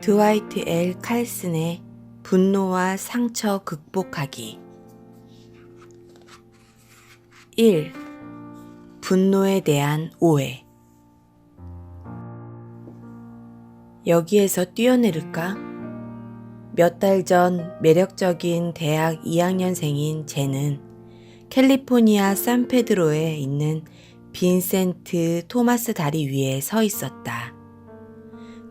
드와이트 L. 칼슨의 분노와 상처 극복하기. 1. 분노에 대한 오해. 여기에서 뛰어내릴까? 몇 달 전 매력적인 대학 2학년생인 쟤는 캘리포니아 산페드로에 있는 빈센트 토마스 다리 위에 서 있었다.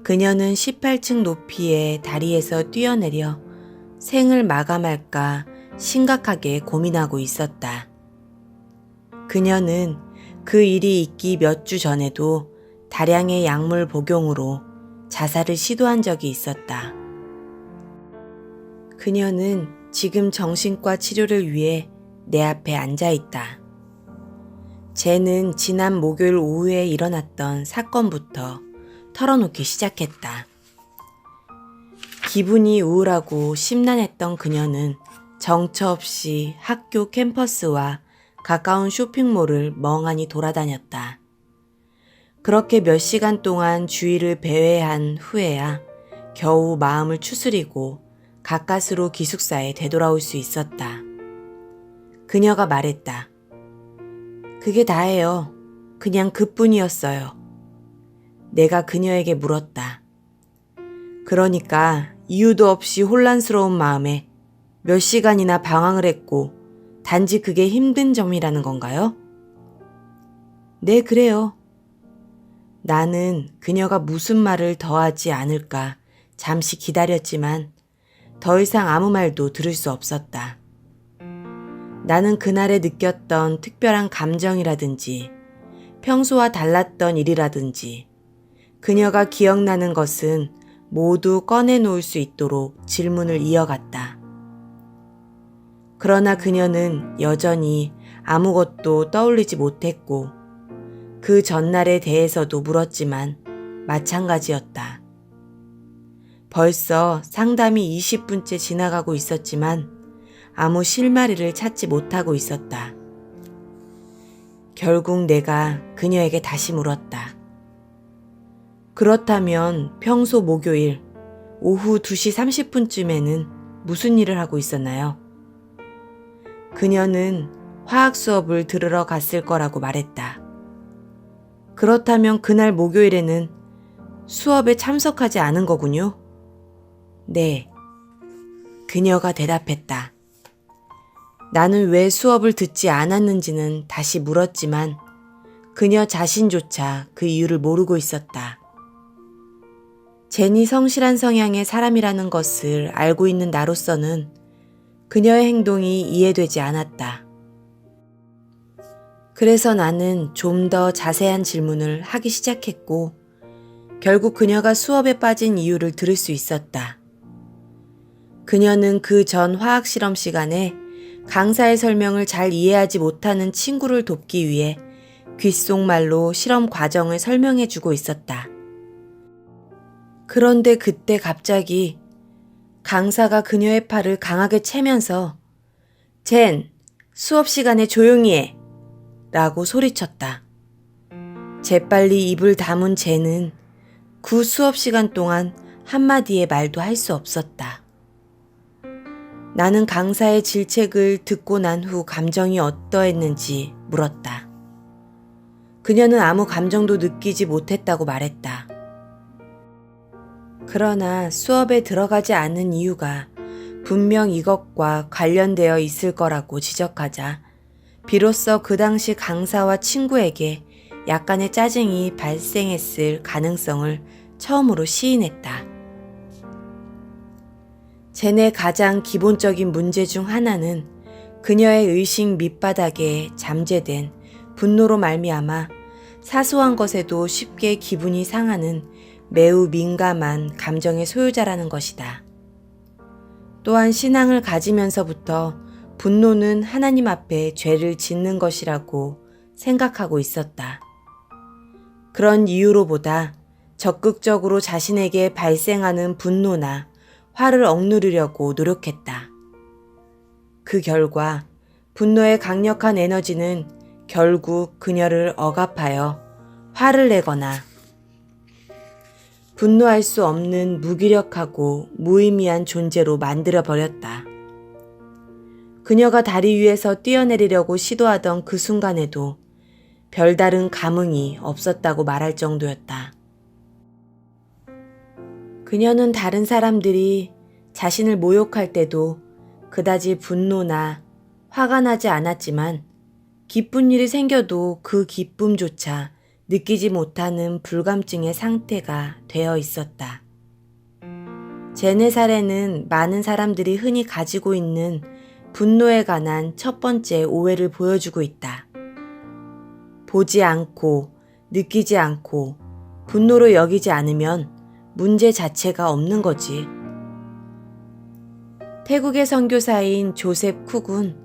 그녀는 18층 높이의 다리에서 뛰어내려 생을 마감할까 심각하게 고민하고 있었다. 그녀는 그 일이 있기 몇 주 전에도 다량의 약물 복용으로 자살을 시도한 적이 있었다. 그녀는 지금 정신과 치료를 위해 내 앞에 앉아 있다. 쟤는 지난 목요일 오후에 일어났던 사건부터 털어놓기 시작했다. 기분이 우울하고 심란했던 그녀는 정처 없이 학교 캠퍼스와 가까운 쇼핑몰을 멍하니 돌아다녔다. 그렇게 몇 시간 동안 주위를 배회한 후에야 겨우 마음을 추스리고 가까스로 기숙사에 되돌아올 수 있었다. 그녀가 말했다. 그게 다예요. 그냥 그뿐이었어요. 내가 그녀에게 물었다. 그러니까 이유도 없이 혼란스러운 마음에 몇 시간이나 방황을 했고 단지 그게 힘든 점이라는 건가요? 네, 그래요. 나는 그녀가 무슨 말을 더 하지 않을까 잠시 기다렸지만 더 이상 아무 말도 들을 수 없었다. 나는 그날에 느꼈던 특별한 감정이라든지 평소와 달랐던 일이라든지 그녀가 기억나는 것은 모두 꺼내놓을 수 있도록 질문을 이어갔다. 그러나 그녀는 여전히 아무것도 떠올리지 못했고 그 전날에 대해서도 물었지만 마찬가지였다. 벌써 상담이 20분째 지나가고 있었지만 아무 실마리를 찾지 못하고 있었다. 결국 내가 그녀에게 다시 물었다. 그렇다면 평소 목요일 오후 2시 30분쯤에는 무슨 일을 하고 있었나요? 그녀는 화학 수업을 들으러 갔을 거라고 말했다. 그렇다면 그날 목요일에는 수업에 참석하지 않은 거군요? 네. 그녀가 대답했다. 나는 왜 수업을 듣지 않았는지는 다시 물었지만 그녀 자신조차 그 이유를 모르고 있었다. 젠이 성실한 성향의 사람이라는 것을 알고 있는 나로서는 그녀의 행동이 이해되지 않았다. 그래서 나는 좀 더 자세한 질문을 하기 시작했고 결국 그녀가 수업에 빠진 이유를 들을 수 있었다. 그녀는 그 전 화학 실험 시간에 강사의 설명을 잘 이해하지 못하는 친구를 돕기 위해 귓속말로 실험 과정을 설명해 주고 있었다. 그런데 그때 갑자기 강사가 그녀의 팔을 강하게 채면서 젠, 수업 시간에 조용히 해! 라고 소리쳤다. 재빨리 입을 다문 젠은 그 수업 시간 동안 한마디의 말도 할 수 없었다. 나는 강사의 질책을 듣고 난 후 감정이 어떠했는지 물었다. 그녀는 아무 감정도 느끼지 못했다고 말했다. 그러나 수업에 들어가지 않는 이유가 분명 이것과 관련되어 있을 거라고 지적하자 비로소 그 당시 강사와 친구에게 약간의 짜증이 발생했을 가능성을 처음으로 시인했다. 젠의 가장 기본적인 문제 중 하나는 그녀의 의식 밑바닥에 잠재된 분노로 말미암아 사소한 것에도 쉽게 기분이 상하는 매우 민감한 감정의 소유자라는 것이다. 또한 신앙을 가지면서부터 분노는 하나님 앞에 죄를 짓는 것이라고 생각하고 있었다. 그런 이유로보다 적극적으로 자신에게 발생하는 분노나 화를 억누르려고 노력했다. 그 결과 분노의 강력한 에너지는 결국 그녀를 억압하여 화를 내거나 분노할 수 없는 무기력하고 무의미한 존재로 만들어버렸다. 그녀가 다리 위에서 뛰어내리려고 시도하던 그 순간에도 별다른 감흥이 없었다고 말할 정도였다. 그녀는 다른 사람들이 자신을 모욕할 때도 그다지 분노나 화가 나지 않았지만 기쁜 일이 생겨도 그 기쁨조차 느끼지 못하는 불감증의 상태가 되어 있었다. 제네살에는 많은 사람들이 흔히 가지고 있는 분노에 관한 첫 번째 오해를 보여주고 있다. 보지 않고 느끼지 않고 분노로 여기지 않으면 문제 자체가 없는 거지. 태국의 선교사인 조셉 쿡은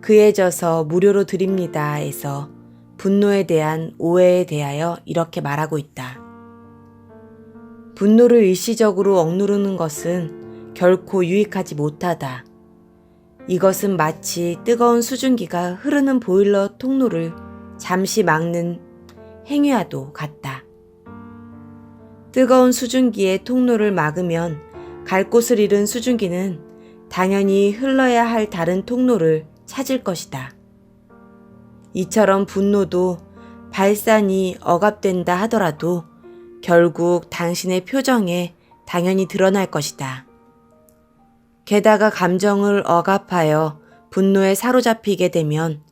그에 져서 무료로 드립니다에서 분노에 대한 오해에 대하여 이렇게 말하고 있다. 분노를 일시적으로 억누르는 것은 결코 유익하지 못하다. 이것은 마치 뜨거운 수증기가 흐르는 보일러 통로를 잠시 막는 행위와도 같다. 뜨거운 수증기의 통로를 막으면 갈 곳을 잃은 수증기는 당연히 흘러야 할 다른 통로를 찾을 것이다. 이처럼 분노도 발산이 억압된다 하더라도 결국 당신의 표정에 당연히 드러날 것이다. 게다가 감정을 억압하여 분노에 사로잡히게 되면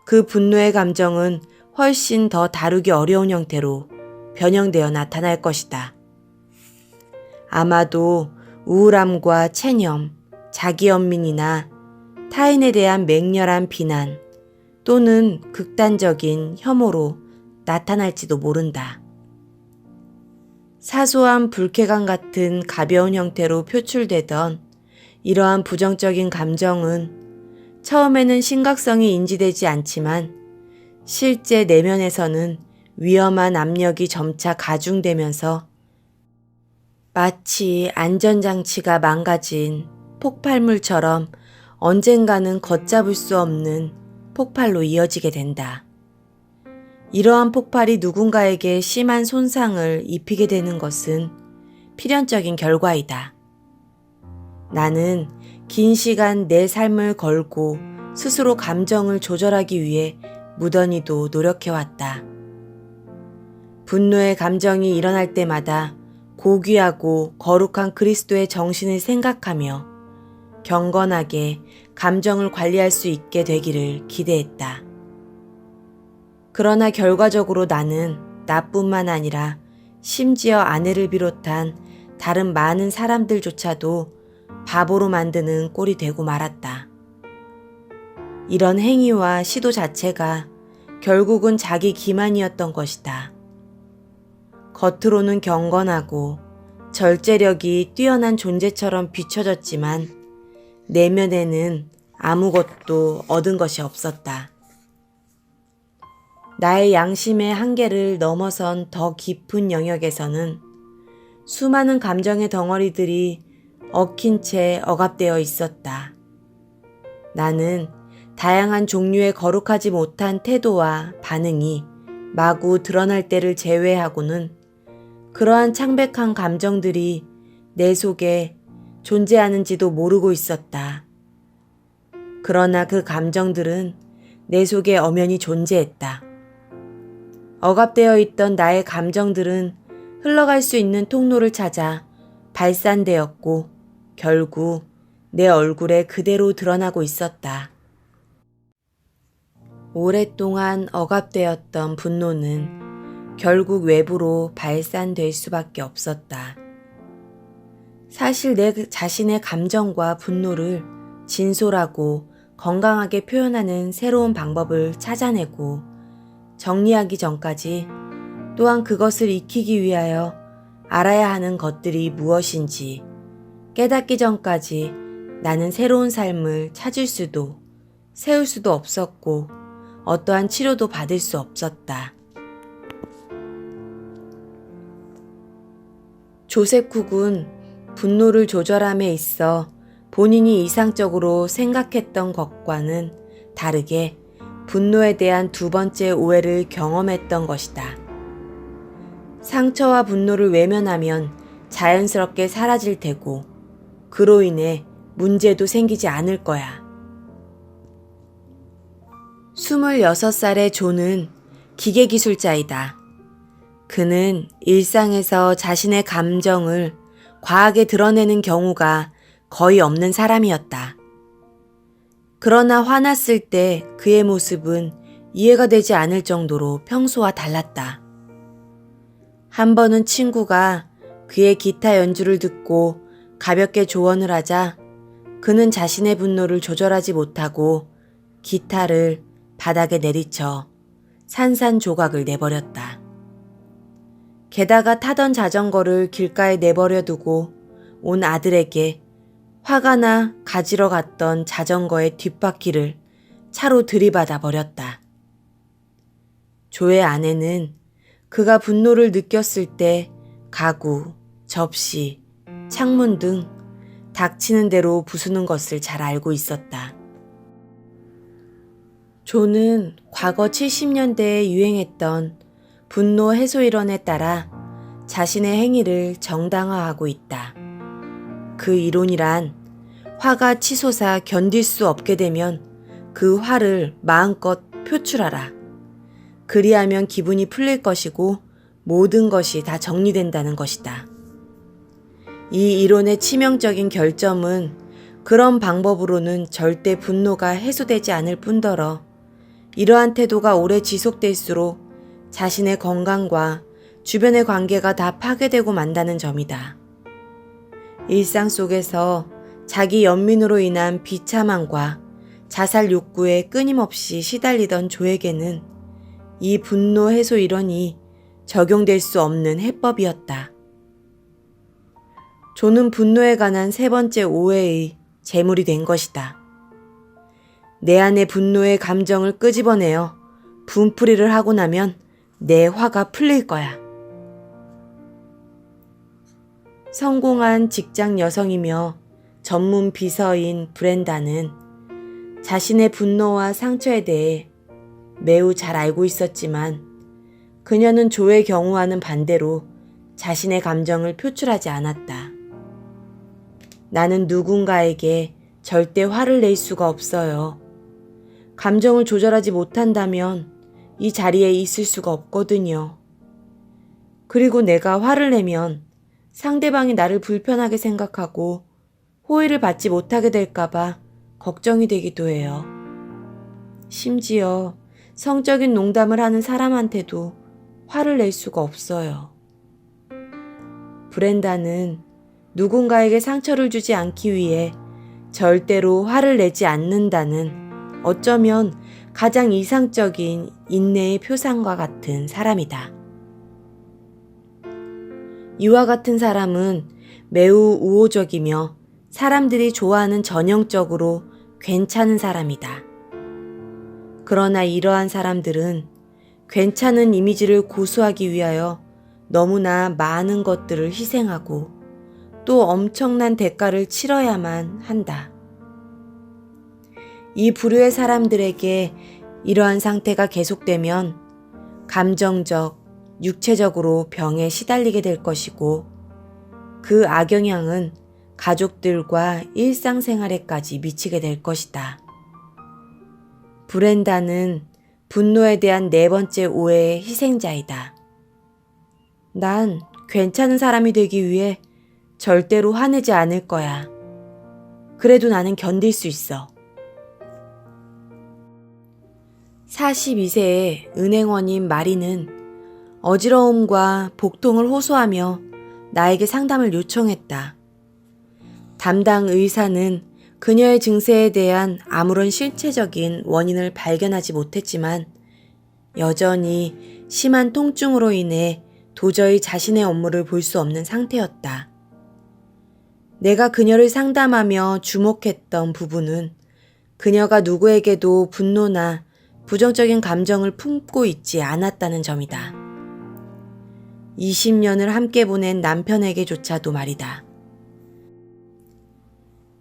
그 분노의 감정은 훨씬 더 다루기 어려운 형태로 변형되어 나타날 것이다. 아마도 우울함과 체념, 자기연민이나 타인에 대한 맹렬한 비난 또는 극단적인 혐오로 나타날지도 모른다. 사소한 불쾌감 같은 가벼운 형태로 표출되던 이러한 부정적인 감정은 처음에는 심각성이 인지되지 않지만 실제 내면에서는 위험한 압력이 점차 가중되면서 마치 안전장치가 망가진 폭발물처럼 언젠가는 걷잡을 수 없는 폭발로 이어지게 된다. 이러한 폭발이 누군가에게 심한 손상을 입히게 되는 것은 필연적인 결과이다. 나는 긴 시간 내 삶을 걸고 스스로 감정을 조절하기 위해 무던히도 노력해왔다. 분노의 감정이 일어날 때마다 고귀하고 거룩한 그리스도의 정신을 생각하며 경건하게 감정을 관리할 수 있게 되기를 기대했다. 그러나 결과적으로 나는 나뿐만 아니라 심지어 아내를 비롯한 다른 많은 사람들조차도 바보로 만드는 꼴이 되고 말았다. 이런 행위와 시도 자체가 결국은 자기 기만이었던 것이다. 겉으로는 경건하고 절제력이 뛰어난 존재처럼 비춰졌지만 내면에는 아무것도 얻은 것이 없었다. 나의 양심의 한계를 넘어선 더 깊은 영역에서는 수많은 감정의 덩어리들이 얽힌 채 억압되어 있었다. 나는 다양한 종류의 거룩하지 못한 태도와 반응이 마구 드러날 때를 제외하고는 그러한 창백한 감정들이 내 속에 존재하는지도 모르고 있었다. 그러나 그 감정들은 내 속에 엄연히 존재했다. 억압되어 있던 나의 감정들은 흘러갈 수 있는 통로를 찾아 발산되었고 결국 내 얼굴에 그대로 드러나고 있었다. 오랫동안 억압되었던 분노는 결국 외부로 발산될 수밖에 없었다. 사실 내 자신의 감정과 분노를 진솔하고 건강하게 표현하는 새로운 방법을 찾아내고 정리하기 전까지 또한 그것을 익히기 위하여 알아야 하는 것들이 무엇인지 깨닫기 전까지 나는 새로운 삶을 찾을 수도 세울 수도 없었고 어떠한 치료도 받을 수 없었다. 조셉 쿡은 분노를 조절함에 있어 본인이 이상적으로 생각했던 것과는 다르게 분노에 대한 두 번째 오해를 경험했던 것이다. 상처와 분노를 외면하면 자연스럽게 사라질 테고 그로 인해 문제도 생기지 않을 거야. 26살의 존은 기계기술자이다. 그는 일상에서 자신의 감정을 과하게 드러내는 경우가 거의 없는 사람이었다. 그러나 화났을 때 그의 모습은 이해가 되지 않을 정도로 평소와 달랐다. 한 번은 친구가 그의 기타 연주를 듣고 가볍게 조언을 하자 그는 자신의 분노를 조절하지 못하고 기타를 바닥에 내리쳐 산산조각을 내버렸다. 게다가 타던 자전거를 길가에 내버려 두고 온 아들에게 화가 나 가지러 갔던 자전거의 뒷바퀴를 차로 들이받아 버렸다. 조의 아내는 그가 분노를 느꼈을 때 가구, 접시, 창문 등 닥치는 대로 부수는 것을 잘 알고 있었다. 조는 과거 70년대에 유행했던 분노 해소 이론에 따라 자신의 행위를 정당화하고 있다. 그 이론이란 화가 치솟아 견딜 수 없게 되면 그 화를 마음껏 표출하라. 그리하면 기분이 풀릴 것이고 모든 것이 다 정리된다는 것이다. 이 이론의 치명적인 결점은 그런 방법으로는 절대 분노가 해소되지 않을 뿐더러 이러한 태도가 오래 지속될수록 자신의 건강과 주변의 관계가 다 파괴되고 만다는 점이다. 일상 속에서 자기 연민으로 인한 비참함과 자살 욕구에 끊임없이 시달리던 조에게는 이 분노 해소 이론이 적용될 수 없는 해법이었다. 조는 분노에 관한 세 번째 오해의 제물이 된 것이다. 내 안의 분노의 감정을 끄집어내어 분풀이를 하고 나면 내 화가 풀릴 거야. 성공한 직장 여성이며 전문 비서인 브렌다는 자신의 분노와 상처에 대해 매우 잘 알고 있었지만 그녀는 조의 경우와는 반대로 자신의 감정을 표출하지 않았다. 나는 누군가에게 절대 화를 낼 수가 없어요. 감정을 조절하지 못한다면 이 자리에 있을 수가 없거든요. 그리고 내가 화를 내면 상대방이 나를 불편하게 생각하고 호의를 받지 못하게 될까봐 걱정이 되기도 해요. 심지어 성적인 농담을 하는 사람한테도 화를 낼 수가 없어요. 브렌다는 누군가에게 상처를 주지 않기 위해 절대로 화를 내지 않는다는 어쩌면 가장 이상적인 인내의 표상과 같은 사람이다. 이와 같은 사람은 매우 우호적이며 사람들이 좋아하는 전형적으로 괜찮은 사람이다. 그러나 이러한 사람들은 괜찮은 이미지를 고수하기 위하여 너무나 많은 것들을 희생하고 또 엄청난 대가를 치러야만 한다. 이 부류의 사람들에게 이러한 상태가 계속되면 감정적, 육체적으로 병에 시달리게 될 것이고 그 악영향은 가족들과 일상생활에까지 미치게 될 것이다. 브렌다는 분노에 대한 네 번째 오해의 희생자이다. 난 괜찮은 사람이 되기 위해 절대로 화내지 않을 거야. 그래도 나는 견딜 수 있어. 42세의 은행원인 마리는 어지러움과 복통을 호소하며 나에게 상담을 요청했다. 담당 의사는 그녀의 증세에 대한 아무런 실체적인 원인을 발견하지 못했지만 여전히 심한 통증으로 인해 도저히 자신의 업무를 볼 수 없는 상태였다. 내가 그녀를 상담하며 주목했던 부분은 그녀가 누구에게도 분노나 부정적인 감정을 품고 있지 않았다는 점이다. 20년을 함께 보낸 남편에게조차도 말이다.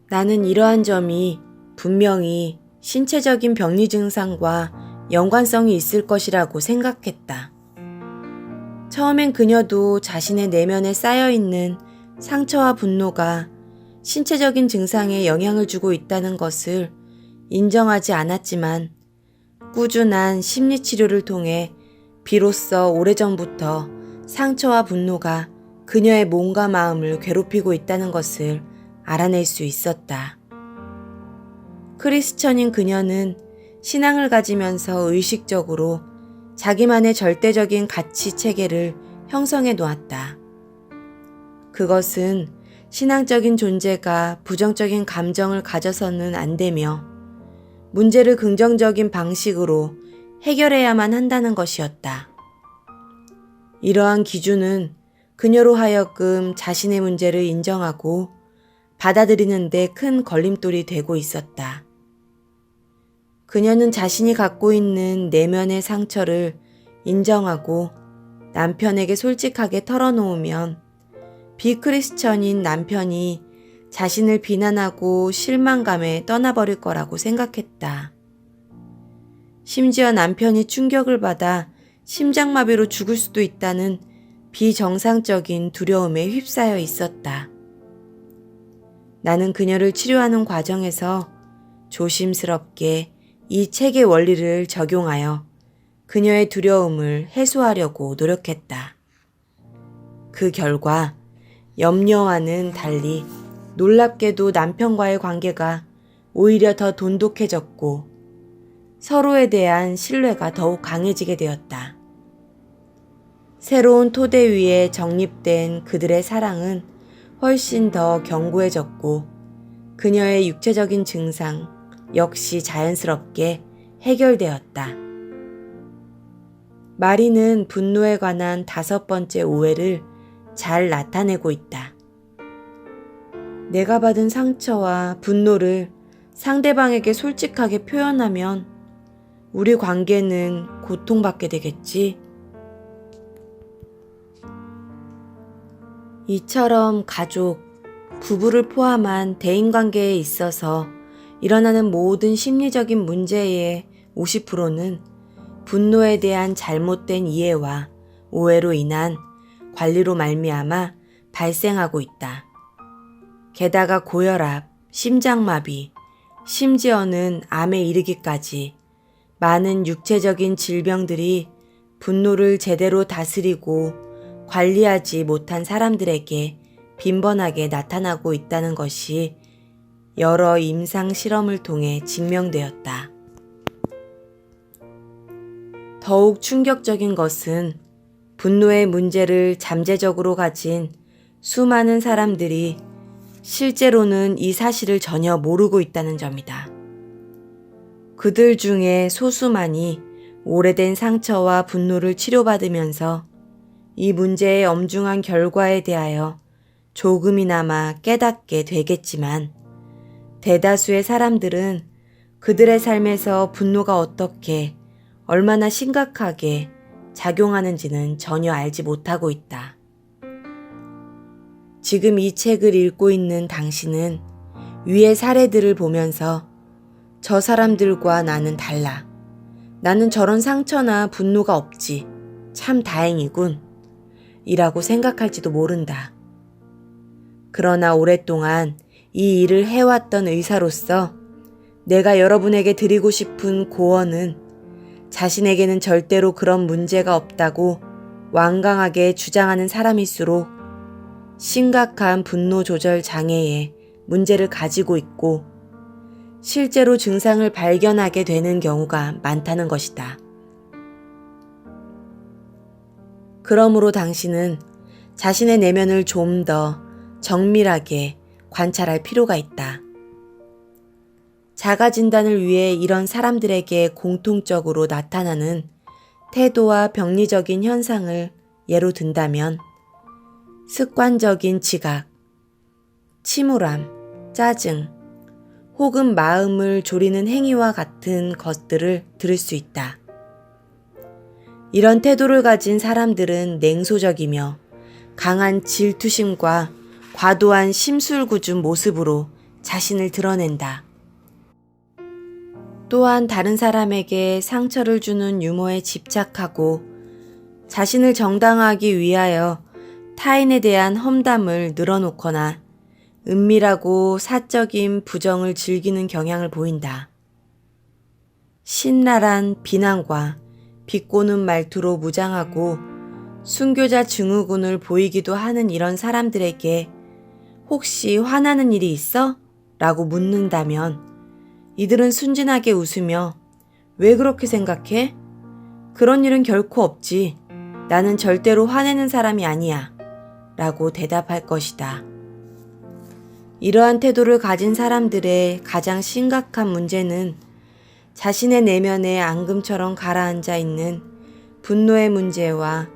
나는 이러한 점이 분명히 신체적인 병리 증상과 연관성이 있을 것이라고 생각했다. 처음엔 그녀도 자신의 내면에 쌓여있는 상처와 분노가 신체적인 증상에 영향을 주고 있다는 것을 인정하지 않았지만 꾸준한 심리치료를 통해 비로소 오래전부터 상처와 분노가 그녀의 몸과 마음을 괴롭히고 있다는 것을 알아낼 수 있었다. 크리스천인 그녀는 신앙을 가지면서 의식적으로 자기만의 절대적인 가치 체계를 형성해 놓았다. 그것은 신앙적인 존재가 부정적인 감정을 가져서는 안 되며 문제를 긍정적인 방식으로 해결해야만 한다는 것이었다. 이러한 기준은 그녀로 하여금 자신의 문제를 인정하고 받아들이는 데 큰 걸림돌이 되고 있었다. 그녀는 자신이 갖고 있는 내면의 상처를 인정하고 남편에게 솔직하게 털어놓으면 비크리스천인 남편이 자신을 비난하고 실망감에 떠나버릴 거라고 생각했다. 심지어 남편이 충격을 받아 심장마비로 죽을 수도 있다는 비정상적인 두려움에 휩싸여 있었다. 나는 그녀를 치료하는 과정에서 조심스럽게 이 책의 원리를 적용하여 그녀의 두려움을 해소하려고 노력했다. 그 결과 염려와는 달리 놀랍게도 남편과의 관계가 오히려 더 돈독해졌고 서로에 대한 신뢰가 더욱 강해지게 되었다. 새로운 토대 위에 정립된 그들의 사랑은 훨씬 더 견고해졌고 그녀의 육체적인 증상 역시 자연스럽게 해결되었다. 마리는 분노에 관한 5번째 오해를 잘 나타내고 있다. 내가 받은 상처와 분노를 상대방에게 솔직하게 표현하면 우리 관계는 고통받게 되겠지. 이처럼 가족, 부부를 포함한 대인관계에 있어서 일어나는 모든 심리적인 문제의 50%는 분노에 대한 잘못된 이해와 오해로 인한 관리로 말미암아 발생하고 있다. 게다가 고혈압, 심장마비, 심지어는 암에 이르기까지 많은 육체적인 질병들이 분노를 제대로 다스리고 관리하지 못한 사람들에게 빈번하게 나타나고 있다는 것이 여러 임상 실험을 통해 증명되었다. 더욱 충격적인 것은 분노의 문제를 잠재적으로 가진 수많은 사람들이 실제로는 이 사실을 전혀 모르고 있다는 점이다. 그들 중에 소수만이 오래된 상처와 분노를 치료받으면서 이 문제의 엄중한 결과에 대하여 조금이나마 깨닫게 되겠지만 대다수의 사람들은 그들의 삶에서 분노가 어떻게 얼마나 심각하게 작용하는지는 전혀 알지 못하고 있다. 지금 이 책을 읽고 있는 당신은 위의 사례들을 보면서 저 사람들과 나는 달라. 나는 저런 상처나 분노가 없지. 참 다행이군. 이라고 생각할지도 모른다. 그러나 오랫동안 이 일을 해왔던 의사로서 내가 여러분에게 드리고 싶은 고언은 자신에게는 절대로 그런 문제가 없다고 완강하게 주장하는 사람일수록 심각한 분노 조절 장애에 문제를 가지고 있고 실제로 증상을 발견하게 되는 경우가 많다는 것이다. 그러므로 당신은 자신의 내면을 좀 더 정밀하게 관찰할 필요가 있다. 자가 진단을 위해 이런 사람들에게 공통적으로 나타나는 태도와 병리적인 현상을 예로 든다면 습관적인 지각, 침울함, 짜증, 혹은 마음을 졸이는 행위와 같은 것들을 들을 수 있다. 이런 태도를 가진 사람들은 냉소적이며 강한 질투심과 과도한 심술궂은 모습으로 자신을 드러낸다. 또한 다른 사람에게 상처를 주는 유머에 집착하고 자신을 정당화하기 위하여 타인에 대한 험담을 늘어놓거나 은밀하고 사적인 부정을 즐기는 경향을 보인다. 신랄한 비난과 비꼬는 말투로 무장하고 순교자 증후군을 보이기도 하는 이런 사람들에게 혹시 화나는 일이 있어? 라고 묻는다면 이들은 순진하게 웃으며 왜 그렇게 생각해? 그런 일은 결코 없지. 나는 절대로 화내는 사람이 아니야. 라고 대답할 것이다. 이러한 태도를 가진 사람들의 가장 심각한 문제는 자신의 내면에 앙금처럼 가라앉아 있는 분노의 문제와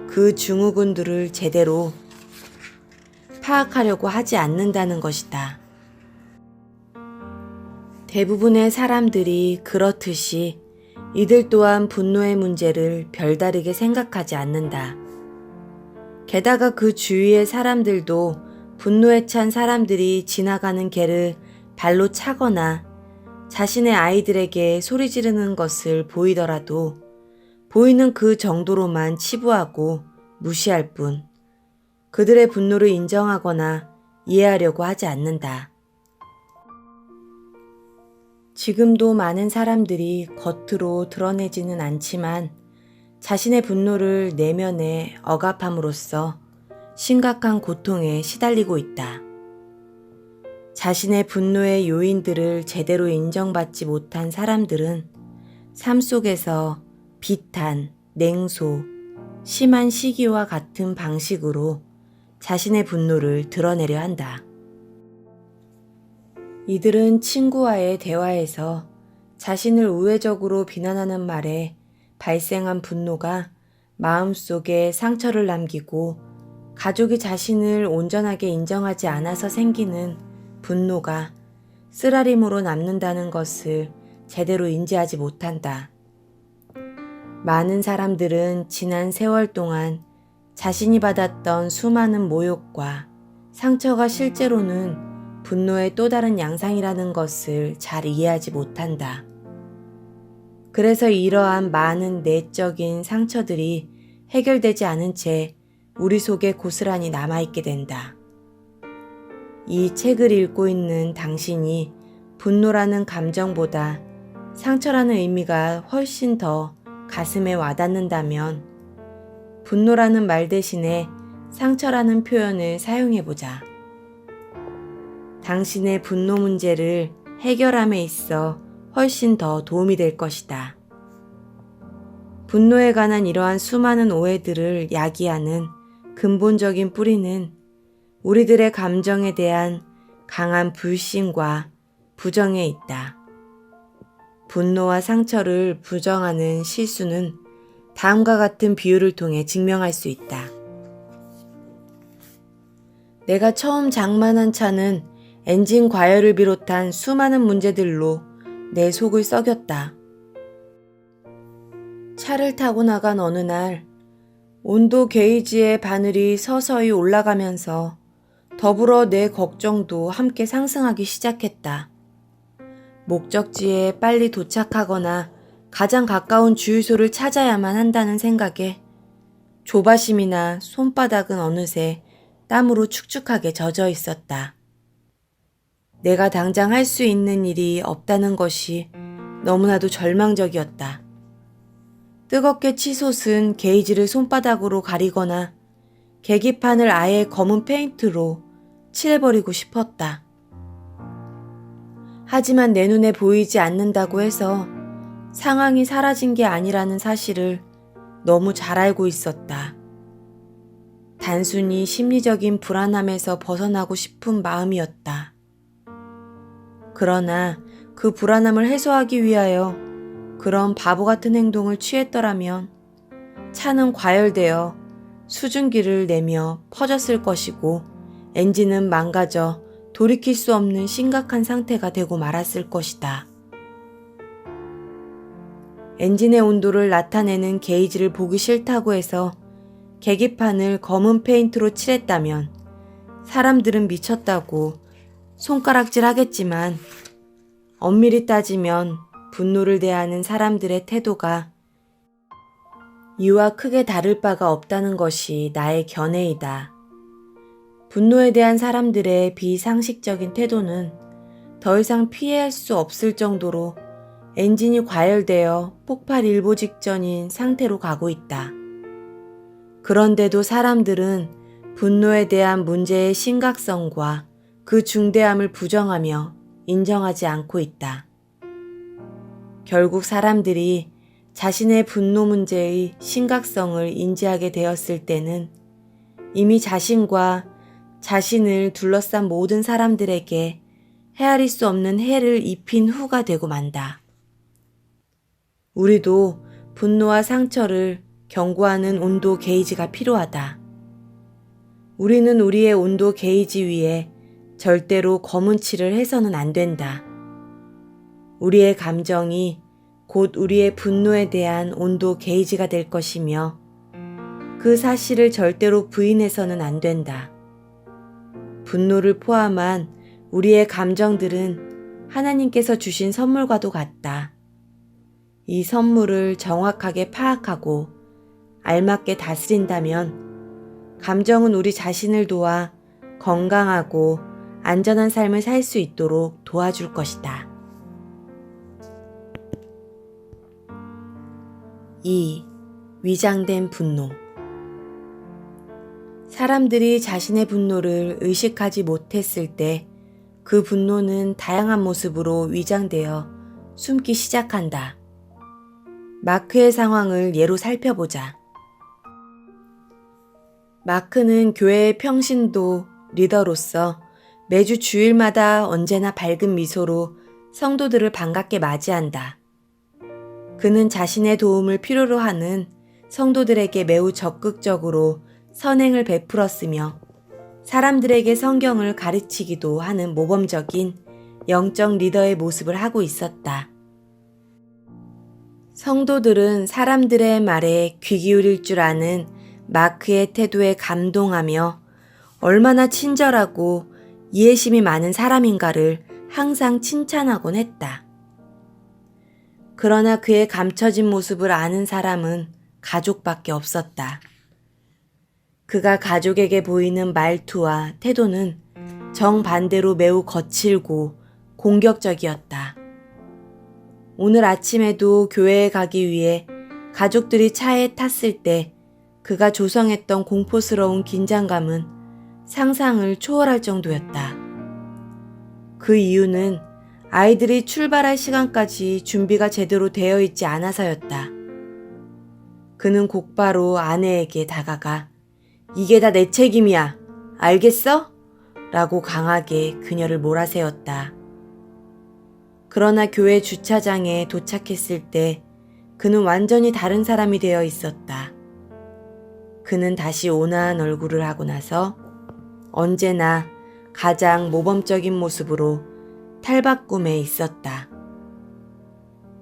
그 증후군들을 제대로 파악하려고 하지 않는다는 것이다. 대부분의 사람들이 그렇듯이 이들 또한 분노의 문제를 별다르게 생각하지 않는다. 게다가 그 주위의 사람들도 분노에 찬 사람들이 지나가는 개를 발로 차거나 자신의 아이들에게 소리 지르는 것을 보이더라도 보이는 그 정도로만 치부하고 무시할 뿐 그들의 분노를 인정하거나 이해하려고 하지 않는다. 지금도 많은 사람들이 겉으로 드러내지는 않지만 자신의 분노를 내면에 억압함으로써 심각한 고통에 시달리고 있다. 자신의 분노의 요인들을 제대로 인정받지 못한 사람들은 삶 속에서 비탄, 냉소, 심한 시기와 같은 방식으로 자신의 분노를 드러내려 한다. 이들은 친구와의 대화에서 자신을 우회적으로 비난하는 말에 발생한 분노가 마음속에 상처를 남기고 가족이 자신을 온전하게 인정하지 않아서 생기는 분노가 쓰라림으로 남는다는 것을 제대로 인지하지 못한다. 많은 사람들은 지난 세월 동안 자신이 받았던 수많은 모욕과 상처가 실제로는 분노의 또 다른 양상이라는 것을 잘 이해하지 못한다. 그래서 이러한 많은 내적인 상처들이 해결되지 않은 채 우리 속에 고스란히 남아있게 된다. 이 책을 읽고 있는 당신이 분노라는 감정보다 상처라는 의미가 훨씬 더 가슴에 와닿는다면 분노라는 말 대신에 상처라는 표현을 사용해보자. 당신의 분노 문제를 해결함에 있어 훨씬 더 도움이 될 것이다. 분노에 관한 이러한 수많은 오해들을 야기하는 근본적인 뿌리는 우리들의 감정에 대한 강한 불신과 부정에 있다. 분노와 상처를 부정하는 실수는 다음과 같은 비유를 통해 증명할 수 있다. 내가 처음 장만한 차는 엔진 과열을 비롯한 수많은 문제들로 내 속을 썩였다. 차를 타고 나간 어느 날 온도 게이지의 바늘이 서서히 올라가면서 더불어 내 걱정도 함께 상승하기 시작했다. 목적지에 빨리 도착하거나 가장 가까운 주유소를 찾아야만 한다는 생각에 조바심이나 손바닥은 어느새 땀으로 축축하게 젖어 있었다. 내가 당장 할 수 있는 일이 없다는 것이 너무나도 절망적이었다. 뜨겁게 치솟은 게이지를 손바닥으로 가리거나 계기판을 아예 검은 페인트로 칠해버리고 싶었다. 하지만 내 눈에 보이지 않는다고 해서 상황이 사라진 게 아니라는 사실을 너무 잘 알고 있었다. 단순히 심리적인 불안함에서 벗어나고 싶은 마음이었다. 그러나 그 불안함을 해소하기 위하여 그런 바보 같은 행동을 취했더라면 차는 과열되어 수증기를 내며 퍼졌을 것이고 엔진은 망가져 돌이킬 수 없는 심각한 상태가 되고 말았을 것이다. 엔진의 온도를 나타내는 게이지를 보기 싫다고 해서 계기판을 검은 페인트로 칠했다면 사람들은 미쳤다고 손가락질 하겠지만 엄밀히 따지면 분노를 대하는 사람들의 태도가 이와 크게 다를 바가 없다는 것이 나의 견해이다. 분노에 대한 사람들의 비상식적인 태도는 더 이상 피해할 수 없을 정도로 엔진이 과열되어 폭발 일보 직전인 상태로 가고 있다. 그런데도 사람들은 분노에 대한 문제의 심각성과 그 중대함을 부정하며 인정하지 않고 있다. 결국 사람들이 자신의 분노 문제의 심각성을 인지하게 되었을 때는 이미 자신과 자신을 둘러싼 모든 사람들에게 헤아릴 수 없는 해를 입힌 후가 되고 만다. 우리도 분노와 상처를 경고하는 온도 게이지가 필요하다. 우리는 우리의 온도 게이지 위에 절대로 검은 칠을 해서는 안 된다. 우리의 감정이 곧 우리의 분노에 대한 온도 게이지가 될 것이며 그 사실을 절대로 부인해서는 안 된다. 분노를 포함한 우리의 감정들은 하나님께서 주신 선물과도 같다. 이 선물을 정확하게 파악하고 알맞게 다스린다면 감정은 우리 자신을 도와 건강하고 안전한 삶을 살 수 있도록 도와줄 것이다. 2. 위장된 분노. 사람들이 자신의 분노를 의식하지 못했을 때 그 분노는 다양한 모습으로 위장되어 숨기 시작한다. 마크의 상황을 예로 살펴보자. 마크는 교회의 평신도 리더로서 매주 주일마다 언제나 밝은 미소로 성도들을 반갑게 맞이한다. 그는 자신의 도움을 필요로 하는 성도들에게 매우 적극적으로 선행을 베풀었으며 사람들에게 성경을 가르치기도 하는 모범적인 영적 리더의 모습을 하고 있었다. 성도들은 사람들의 말에 귀 기울일 줄 아는 마크의 태도에 감동하며 얼마나 친절하고 이해심이 많은 사람인가를 항상 칭찬하곤 했다. 그러나 그의 감춰진 모습을 아는 사람은 가족밖에 없었다. 그가 가족에게 보이는 말투와 태도는 정반대로 매우 거칠고 공격적이었다. 오늘 아침에도 교회에 가기 위해 가족들이 차에 탔을 때 그가 조성했던 공포스러운 긴장감은 상상을 초월할 정도였다. 그 이유는 아이들이 출발할 시간까지 준비가 제대로 되어 있지 않아서였다. 그는 곧바로 아내에게 다가가 "이게 다 내 책임이야. 알겠어?" 라고 강하게 그녀를 몰아세웠다. 그러나 교회 주차장에 도착했을 때 그는 완전히 다른 사람이 되어 있었다. 그는 다시 온화한 얼굴을 하고 나서 언제나 가장 모범적인 모습으로 탈바꿈에 있었다.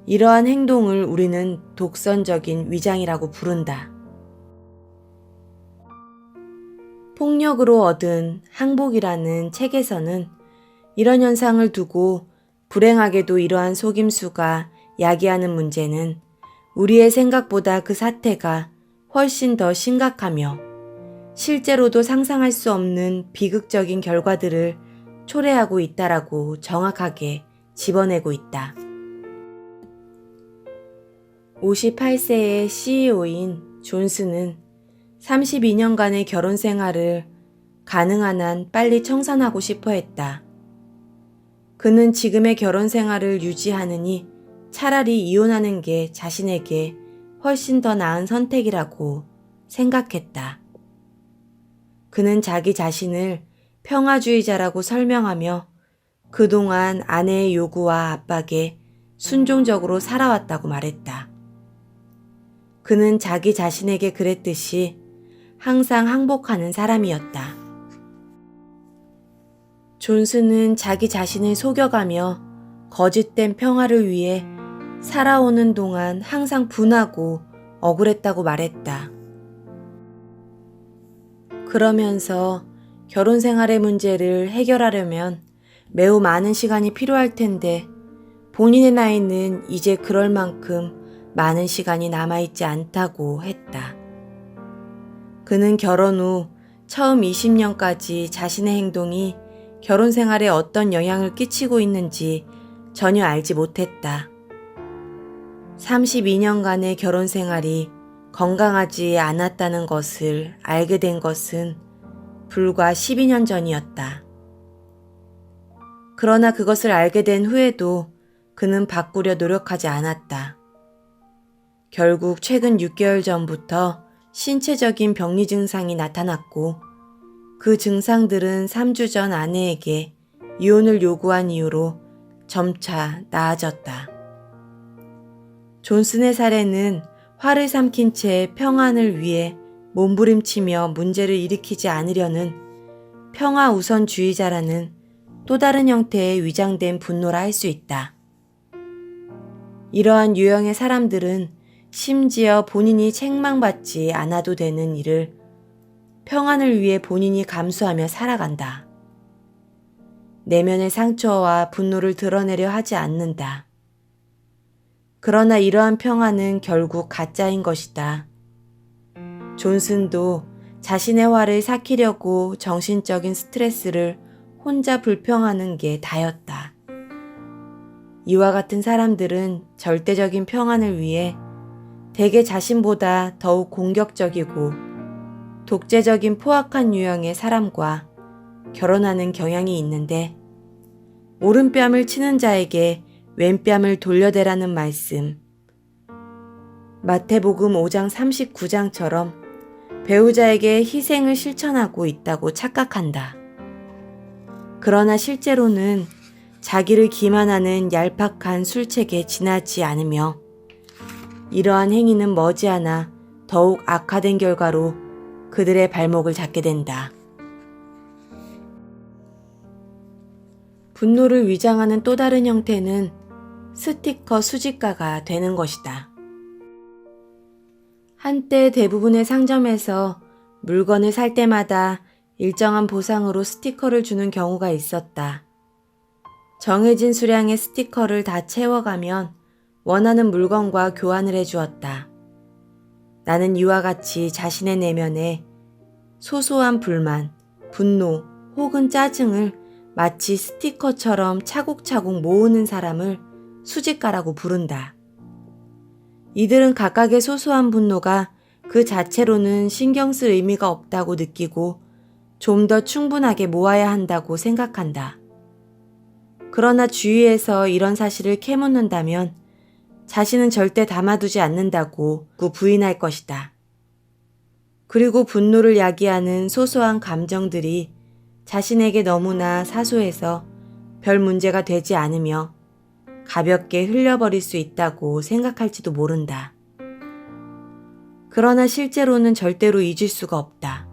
이러한 행동을 우리는 독선적인 위장이라고 부른다. 폭력으로 얻은 항복이라는 책에서는 이런 현상을 두고 불행하게도 이러한 속임수가 야기하는 문제는 우리의 생각보다 그 사태가 훨씬 더 심각하며 실제로도 상상할 수 없는 비극적인 결과들을 초래하고 있다라고 정확하게 집어내고 있다. 58세의 CEO인 존스는 32년간의 결혼 생활을 가능한 한 빨리 청산하고 싶어 했다. 그는 지금의 결혼 생활을 유지하느니 차라리 이혼하는 게 자신에게 훨씬 더 나은 선택이라고 생각했다. 그는 자기 자신을 평화주의자라고 설명하며 그동안 아내의 요구와 압박에 순종적으로 살아왔다고 말했다. 그는 자기 자신에게 그랬듯이 항상 항복하는 사람이었다. 존스는 자기 자신을 속여가며 거짓된 평화를 위해 살아오는 동안 항상 분하고 억울했다고 말했다. 그러면서 결혼 생활의 문제를 해결하려면 매우 많은 시간이 필요할 텐데 본인의 나이는 이제 그럴 만큼 많은 시간이 남아있지 않다고 했다. 그는 결혼 후 처음 20년까지 자신의 행동이 결혼 생활에 어떤 영향을 끼치고 있는지 전혀 알지 못했다. 32년간의 결혼 생활이 건강하지 않았다는 것을 알게 된 것은 불과 12년 전이었다. 그러나 그것을 알게 된 후에도 그는 바꾸려 노력하지 않았다. 결국 최근 6개월 전부터 신체적인 병리 증상이 나타났고 그 증상들은 3주 전 아내에게 이혼을 요구한 이유로 점차 나아졌다. 존슨의 사례는 화를 삼킨 채 평안을 위해 몸부림치며 문제를 일으키지 않으려는 평화 우선주의자라는 또 다른 형태의 위장된 분노라 할 수 있다. 이러한 유형의 사람들은 심지어 본인이 책망받지 않아도 되는 일을 평안을 위해 본인이 감수하며 살아간다. 내면의 상처와 분노를 드러내려 하지 않는다. 그러나 이러한 평안은 결국 가짜인 것이다. 존슨도 자신의 화를 삭히려고 정신적인 스트레스를 혼자 불평하는 게 다였다. 이와 같은 사람들은 절대적인 평안을 위해 대개 자신보다 더욱 공격적이고 독재적인 포악한 유형의 사람과 결혼하는 경향이 있는데 오른뺨을 치는 자에게 왼뺨을 돌려대라는 말씀, 마태복음 5장 39장처럼 배우자에게 희생을 실천하고 있다고 착각한다. 그러나 실제로는 자기를 기만하는 얄팍한 술책에 지나지 않으며 이러한 행위는 머지않아 더욱 악화된 결과로 그들의 발목을 잡게 된다. 분노를 위장하는 또 다른 형태는 스티커 수집가가 되는 것이다. 한때 대부분의 상점에서 물건을 살 때마다 일정한 보상으로 스티커를 주는 경우가 있었다. 정해진 수량의 스티커를 다 채워가면 원하는 물건과 교환을 해주었다. 나는 이와 같이 자신의 내면에 소소한 불만, 분노 혹은 짜증을 마치 스티커처럼 차곡차곡 모으는 사람을 수집가라고 부른다. 이들은 각각의 소소한 분노가 그 자체로는 신경 쓸 의미가 없다고 느끼고 좀 더 충분하게 모아야 한다고 생각한다. 그러나 주위에서 이런 사실을 캐묻는다면 자신은 절대 담아두지 않는다고 부인할 것이다. 그리고 분노를 야기하는 소소한 감정들이 자신에게 너무나 사소해서 별 문제가 되지 않으며 가볍게 흘려버릴 수 있다고 생각할지도 모른다. 그러나 실제로는 절대로 잊을 수가 없다.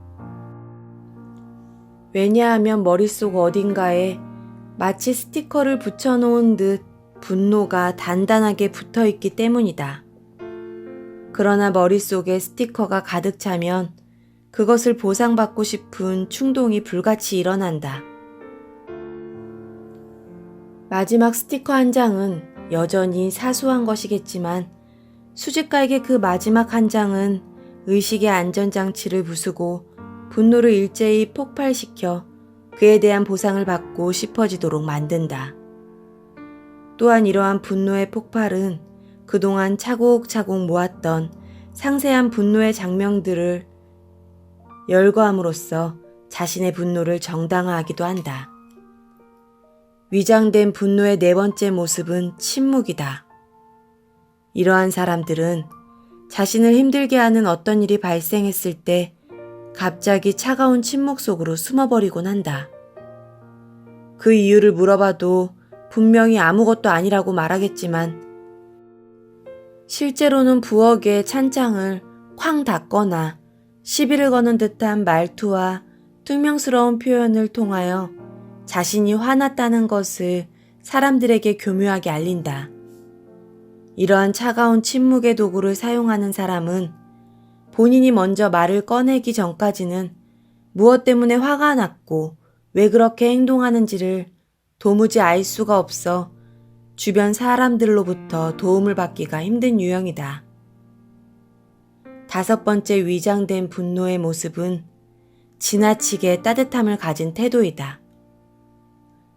왜냐하면 머릿속 어딘가에 마치 스티커를 붙여놓은 듯 분노가 단단하게 붙어있기 때문이다. 그러나 머릿속에 스티커가 가득 차면 그것을 보상받고 싶은 충동이 불같이 일어난다. 마지막 스티커 한 장은 여전히 사소한 것이겠지만 수집가에게 그 마지막 한 장은 의식의 안전장치를 부수고 분노를 일제히 폭발시켜 그에 대한 보상을 받고 싶어지도록 만든다. 또한 이러한 분노의 폭발은 그동안 차곡차곡 모았던 상세한 분노의 장면들을 열거함으로써 자신의 분노를 정당화하기도 한다. 위장된 분노의 네 번째 모습은 침묵이다. 이러한 사람들은 자신을 힘들게 하는 어떤 일이 발생했을 때 갑자기 차가운 침묵 속으로 숨어버리곤 한다. 그 이유를 물어봐도 분명히 아무것도 아니라고 말하겠지만 실제로는 부엌의 찬장을 쾅 닫거나 시비를 거는 듯한 말투와 퉁명스러운 표현을 통하여 자신이 화났다는 것을 사람들에게 교묘하게 알린다. 이러한 차가운 침묵의 도구를 사용하는 사람은 본인이 먼저 말을 꺼내기 전까지는 무엇 때문에 화가 났고 왜 그렇게 행동하는지를 도무지 알 수가 없어 주변 사람들로부터 도움을 받기가 힘든 유형이다. 5번째 위장된 분노의 모습은 지나치게 따뜻함을 가진 태도이다.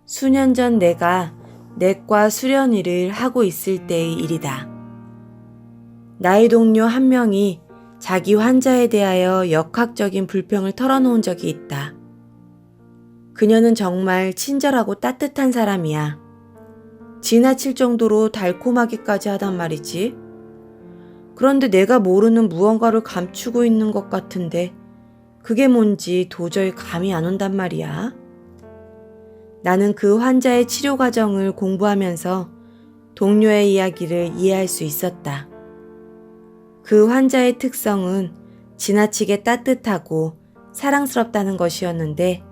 수년 전 내가 내과 수련의를 하고 있을 때의 일이다. 나의 동료 한 명이 자기 환자에 대하여 역학적인 불평을 털어놓은 적이 있다. 그녀는 정말 친절하고 따뜻한 사람이야. 지나칠 정도로 달콤하기까지 하단 말이지. 그런데 내가 모르는 무언가를 감추고 있는 것 같은데 그게 뭔지 도저히 감이 안 온단 말이야. 나는 그 환자의 치료 과정을 공부하면서 동료의 이야기를 이해할 수 있었다. 그 환자의 특성은 지나치게 따뜻하고 사랑스럽다는 것이었는데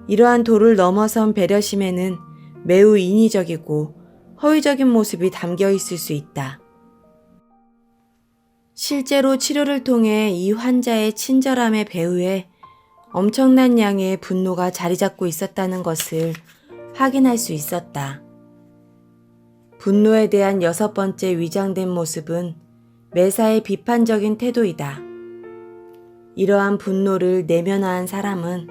이러한 도를 넘어선 배려심에는 매우 인위적이고 허위적인 모습이 담겨 있을 수 있다. 실제로 치료를 통해 이 환자의 친절함의 배후에 엄청난 양의 분노가 자리 잡고 있었다는 것을 확인할 수 있었다. 분노에 대한 6번째 위장된 모습은 매사에 비판적인 태도이다. 이러한 분노를 내면화한 사람은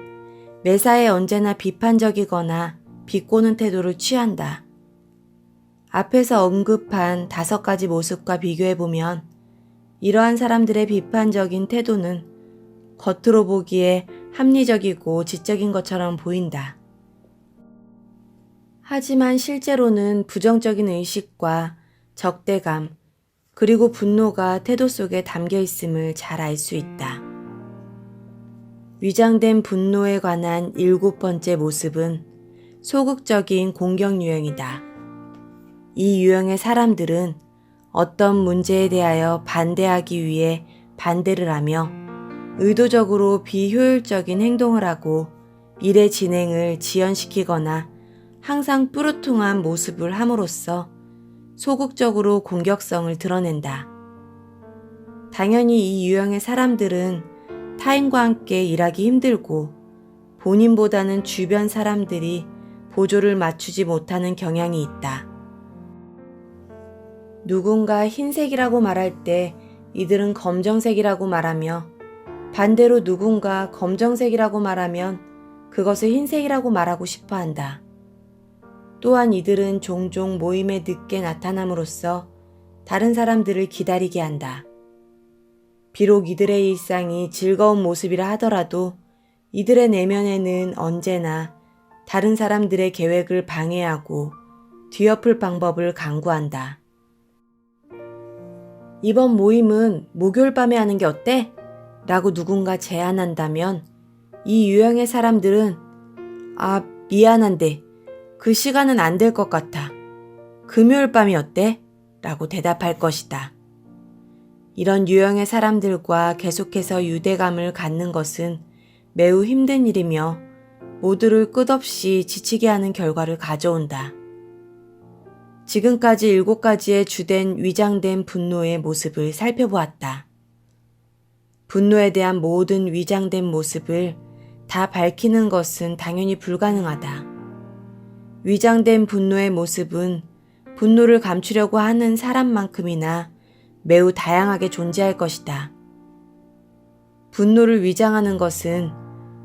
매사에 언제나 비판적이거나 비꼬는 태도를 취한다. 앞에서 언급한 5가지 모습과 비교해보면 이러한 사람들의 비판적인 태도는 겉으로 보기에 합리적이고 지적인 것처럼 보인다. 하지만 실제로는 부정적인 의식과 적대감, 그리고 분노가 태도 속에 담겨 있음을 잘 알 수 있다. 위장된 분노에 관한 7번째 모습은 소극적인 공격 유형이다. 이 유형의 사람들은 어떤 문제에 대하여 반대하기 위해 반대를 하며 의도적으로 비효율적인 행동을 하고 일의 진행을 지연시키거나 항상 뾰루퉁한 모습을 함으로써 소극적으로 공격성을 드러낸다. 당연히 이 유형의 사람들은 타인과 함께 일하기 힘들고 본인보다는 주변 사람들이 보조를 맞추지 못하는 경향이 있다. 누군가 흰색이라고 말할 때 이들은 검정색이라고 말하며 반대로 누군가 검정색이라고 말하면 그것을 흰색이라고 말하고 싶어 한다. 또한 이들은 종종 모임에 늦게 나타남으로써 다른 사람들을 기다리게 한다. 비록 이들의 일상이 즐거운 모습이라 하더라도 이들의 내면에는 언제나 다른 사람들의 계획을 방해하고 뒤엎을 방법을 강구한다. 이번 모임은 목요일 밤에 하는 게 어때? 라고 누군가 제안한다면 이 유형의 사람들은 미안한데 그 시간은 안 될 것 같아. 금요일 밤이 어때? 라고 대답할 것이다. 이런 유형의 사람들과 계속해서 유대감을 갖는 것은 매우 힘든 일이며 모두를 끝없이 지치게 하는 결과를 가져온다. 지금까지 7가지의 주된 위장된 분노의 모습을 살펴보았다. 분노에 대한 모든 위장된 모습을 다 밝히는 것은 당연히 불가능하다. 위장된 분노의 모습은 분노를 감추려고 하는 사람만큼이나 매우 다양하게 존재할 것이다. 분노를 위장하는 것은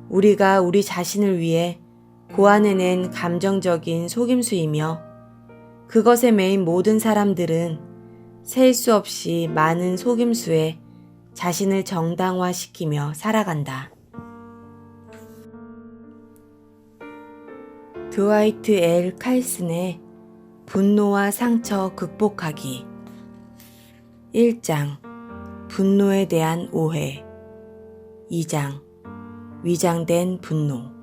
우리가 우리 자신을 위해 고안해낸 감정적인 속임수이며 그것에 매인 모든 사람들은 셀 수 없이 많은 속임수에 자신을 정당화시키며 살아간다. 드와이트 L. 칼슨의 분노와 상처 극복하기 1장 분노에 대한 오해 2장 위장된 분노